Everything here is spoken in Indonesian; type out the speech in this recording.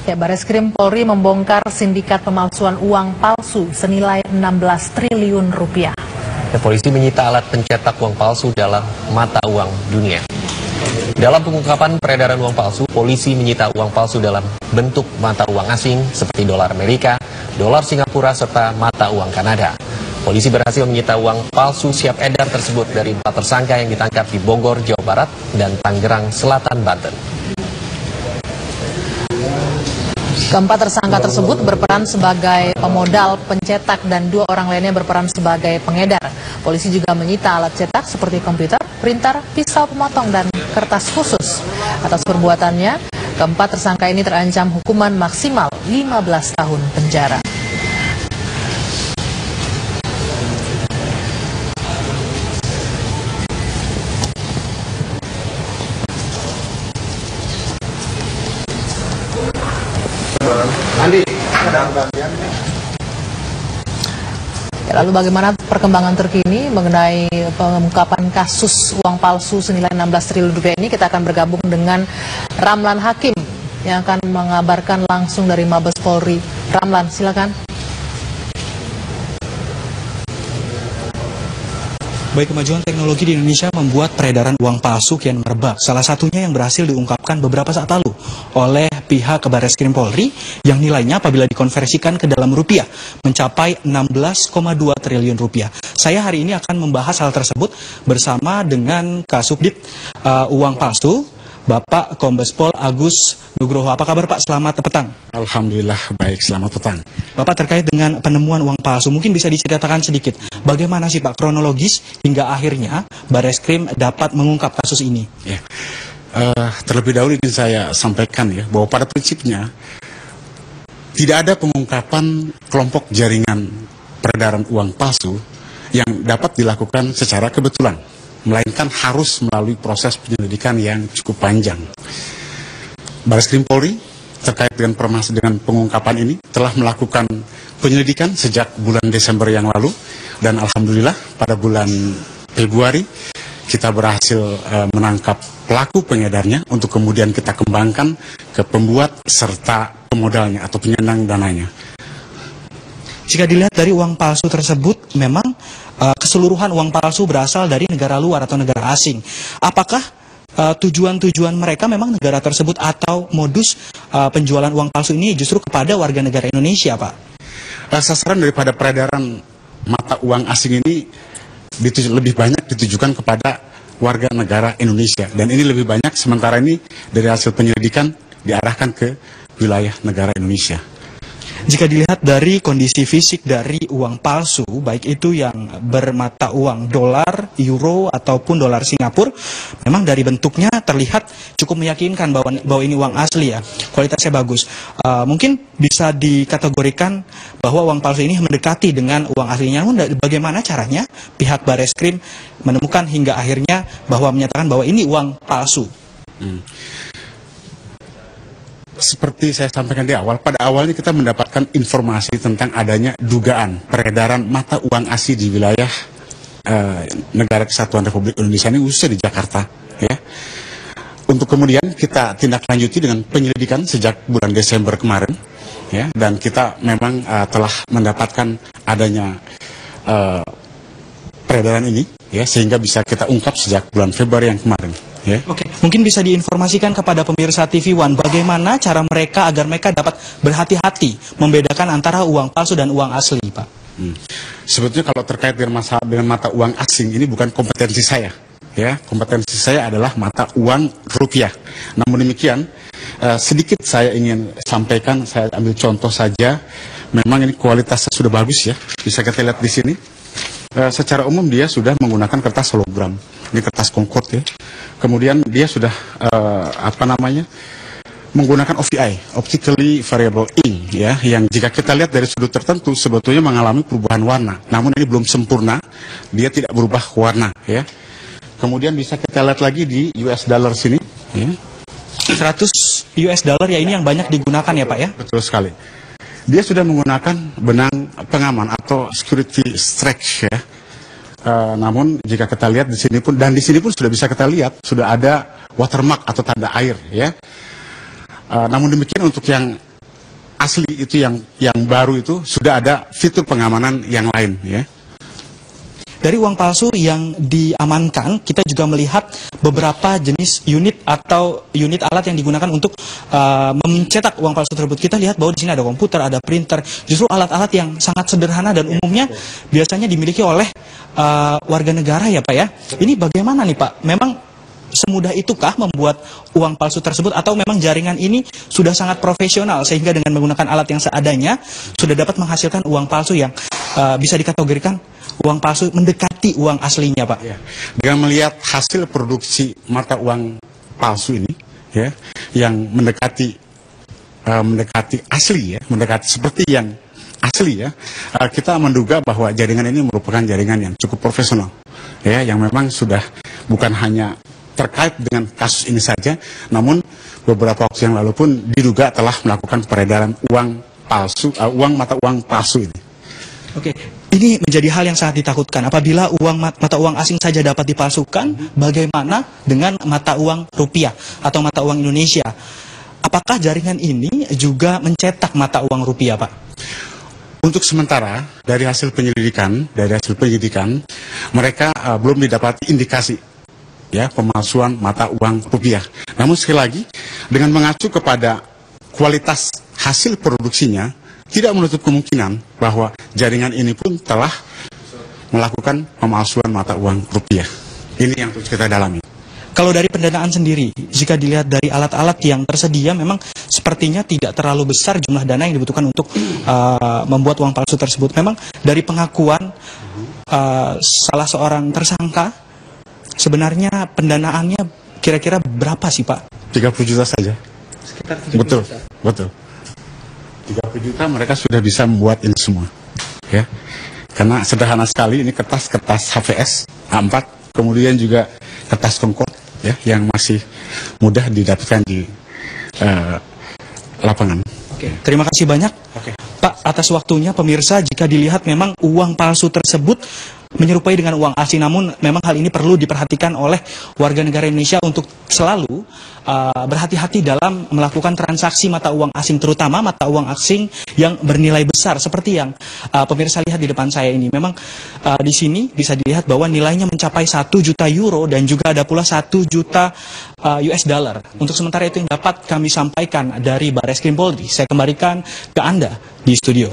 Ya, Bareskrim Polri membongkar sindikat pemalsuan uang palsu senilai 16 triliun rupiah. Ya, polisi menyita alat pencetak uang palsu dalam mata uang dunia. Dalam pengungkapan peredaran uang palsu, polisi menyita uang palsu dalam bentuk mata uang asing seperti dolar Amerika, dolar Singapura, serta mata uang Kanada. Polisi berhasil menyita uang palsu siap edar tersebut dari 4 tersangka yang ditangkap di Bogor, Jawa Barat, dan Tangerang Selatan, Banten. Keempat tersangka tersebut berperan sebagai pemodal, pencetak, dan 2 orang lainnya berperan sebagai pengedar. Polisi juga menyita alat cetak seperti komputer, printer, pisau pemotong, dan kertas khusus. Atas perbuatannya, keempat tersangka ini terancam hukuman maksimal 15 tahun penjara. Lalu bagaimana perkembangan terkini mengenai pengungkapan kasus uang palsu senilai 16 triliun rupiah ini? Kita akan bergabung dengan Ramlan Hakim yang akan mengabarkan langsung dari Mabes Polri. Ramlan, silakan. Baik, kemajuan teknologi di Indonesia membuat peredaran uang palsu kian merebak. Salah satunya yang berhasil diungkapkan beberapa saat lalu oleh pihak Bareskrim Polri yang nilainya apabila dikonversikan ke dalam rupiah mencapai 16,2 triliun rupiah. Saya hari ini akan membahas hal tersebut bersama dengan Kasubdit Uang Palsu, Bapak Kombes Pol Agus Nugroho. Apa kabar Pak? Selamat petang. Alhamdulillah baik, selamat petang. Bapak, terkait dengan penemuan uang palsu, mungkin bisa diceritakan sedikit bagaimana sih Pak kronologis hingga akhirnya Bareskrim dapat mengungkap kasus ini? Ya. Terlebih dahulu ingin saya sampaikan ya bahwa pada prinsipnya tidak ada pengungkapan kelompok jaringan peredaran uang palsu yang dapat dilakukan secara kebetulan, melainkan harus melalui proses penyelidikan yang cukup panjang. Bareskrim Polri terkait dengan pengungkapan ini telah melakukan penyelidikan sejak bulan Desember yang lalu, dan alhamdulillah pada bulan Februari kita berhasil menangkap pelaku pengedarnya untuk kemudian kita kembangkan ke pembuat serta pemodalnya atau penyandang dananya. Jika dilihat dari uang palsu tersebut, memang keseluruhan uang palsu berasal dari negara luar atau negara asing. Apakah tujuan-tujuan mereka memang negara tersebut atau modus penjualan uang palsu ini justru kepada warga negara Indonesia, Pak? Sasaran daripada peredaran mata uang asing ini lebih banyak ditujukan kepada warga negara Indonesia, dan ini lebih banyak sementara ini dari hasil penyelidikan diarahkan ke wilayah negara Indonesia. Jika dilihat dari kondisi fisik dari uang palsu, baik itu yang bermata uang dolar, euro, ataupun dolar Singapura, memang dari bentuknya terlihat cukup meyakinkan bahwa ini uang asli ya, kualitasnya bagus. Mungkin bisa dikategorikan bahwa uang palsu ini mendekati dengan uang aslinya. Namun bagaimana caranya pihak Bareskrim menemukan hingga akhirnya bahwa menyatakan bahwa ini uang palsu? Seperti saya sampaikan di awal, pada awalnya kita mendapatkan informasi tentang adanya dugaan peredaran mata uang asli di wilayah Negara Kesatuan Republik Indonesia ini, khususnya di Jakarta. Ya. Untuk kemudian kita tindak lanjuti dengan penyelidikan sejak bulan Desember kemarin, ya, dan kita memang telah mendapatkan adanya peredaran ini, ya, sehingga bisa kita ungkap sejak bulan Februari yang kemarin. Yeah. Oke, mungkin bisa diinformasikan kepada pemirsa TV One bagaimana cara mereka agar mereka dapat berhati-hati membedakan antara uang palsu dan uang asli, Pak. Sebetulnya kalau terkait dengan masalah dengan mata uang asing ini bukan kompetensi saya, ya. Kompetensi saya adalah mata uang rupiah. Namun demikian, sedikit saya ingin sampaikan, saya ambil contoh saja. Memang ini kualitasnya sudah bagus ya. Bisa kita lihat di sini. Secara umum dia sudah menggunakan kertas hologram. Ini kertas Concord ya. Kemudian dia sudah menggunakan OVI, Optically Variable Ink ya, yang jika kita lihat dari sudut tertentu sebetulnya mengalami perubahan warna. Namun ini belum sempurna, dia tidak berubah warna ya. Kemudian bisa kita lihat lagi di US dollar sini ya. 100 US dollar ya, ini yang banyak digunakan ya Pak ya? Betul sekali. Dia sudah menggunakan benang pengaman atau security stretch ya. Namun jika kita lihat di sini pun, dan di sini pun sudah bisa kita lihat sudah ada watermark atau tanda air ya. Namun demikian untuk yang asli itu yang baru itu sudah ada fitur pengamanan yang lain ya. Dari uang palsu yang diamankan, kita juga melihat beberapa jenis unit atau unit alat yang digunakan untuk mencetak uang palsu tersebut. Kita lihat bahwa di sini ada komputer, ada printer, justru alat-alat yang sangat sederhana dan umumnya biasanya dimiliki oleh warga negara ya Pak ya. Ini bagaimana nih Pak? Memang semudah itukah membuat uang palsu tersebut atau memang jaringan ini sudah sangat profesional sehingga dengan menggunakan alat yang seadanya sudah dapat menghasilkan uang palsu yang bisa dikategorikan uang palsu mendekati uang aslinya Pak? Ya. Dengan melihat hasil produksi mata uang palsu ini ya yang mendekati asli ya, mendekati seperti yang asli ya, kita menduga bahwa jaringan ini merupakan jaringan yang cukup profesional ya, yang memang sudah bukan hanya terkait dengan kasus ini saja, namun beberapa waktu yang lalu pun diduga telah melakukan peredaran uang palsu, mata uang palsu ini. Oke, ini menjadi hal yang sangat ditakutkan. Apabila mata uang asing saja dapat dipalsukan, bagaimana dengan mata uang rupiah atau mata uang Indonesia? Apakah jaringan ini juga mencetak mata uang rupiah, Pak? Untuk sementara, dari hasil penyelidikan, mereka belum didapati indikasi ya pemalsuan mata uang rupiah. Namun sekali lagi, dengan mengacu kepada kualitas hasil produksinya, tidak menutup kemungkinan bahwa jaringan ini pun telah melakukan pemalsuan mata uang rupiah. Ini yang terus kita dalami. Kalau dari pendanaan sendiri, jika dilihat dari alat-alat yang tersedia, memang sepertinya tidak terlalu besar jumlah dana yang dibutuhkan untuk membuat uang palsu tersebut. Memang dari pengakuan salah seorang tersangka, sebenarnya pendanaannya kira-kira berapa sih Pak? 30 juta saja. Sekitar 30 betul, juta. Betul. 30 juta mereka sudah bisa membuat ini semua. Ya. Karena sederhana sekali, ini kertas-kertas HVS A4, kemudian juga kertas Concord ya, yang masih mudah didapatkan di lapangan. Oke, terima kasih banyak Pak atas waktunya. Pemirsa, jika dilihat memang uang palsu tersebut menyerupai dengan uang asing, namun memang hal ini perlu diperhatikan oleh warga negara Indonesia untuk selalu berhati-hati dalam melakukan transaksi mata uang asing, terutama mata uang asing yang bernilai besar seperti yang pemirsa lihat di depan saya ini. Memang di sini bisa dilihat bahwa nilainya mencapai 1 juta euro dan juga ada pula 1 juta US dollar. Untuk sementara itu yang dapat kami sampaikan dari Barreskrim Polri. Saya kembalikan ke Anda di studio.